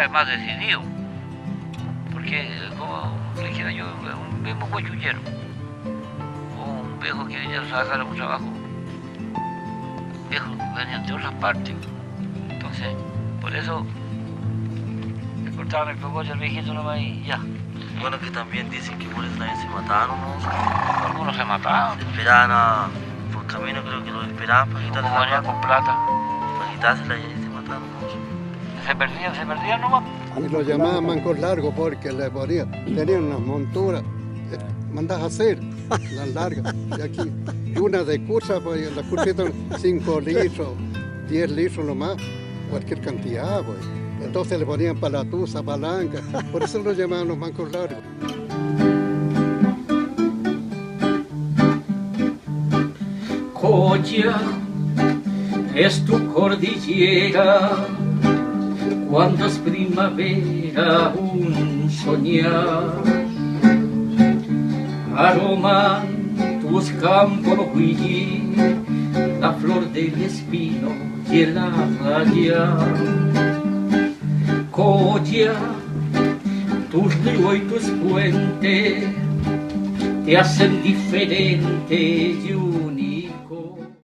es más decidido, porque como le dijera yo, un mismo cochullero, o un viejo que venía a trabajar en un trabajo, viejos venían de otras partes, entonces, por eso, le cortaban el cogote al viejito nomás y ya. Bueno, que también dicen que por eso también se mataron, ¿no? Algunos se mataban. Esperaban por camino, creo que lo esperaban para quitarse Como venían con plata. para quitársela y ahí se mataron, ¿no? Se perdían nomás. A mí lo llamaban mancos largos porque le ponían, tenían unas monturas, mandas a hacer, las largas, de aquí. Y una de cursa, pues las cursitas 5 litros, 10 litros nomás, cualquier cantidad, pues. Entonces le ponían palatusa, palanca, por eso lo llamaban los mancos largos. Coya es tu cordillera, cuando es primavera un soñar. Aroman tus campos huillí, la flor del espino y el raya. Coya, tus ríos y tus puentes te hacen diferente.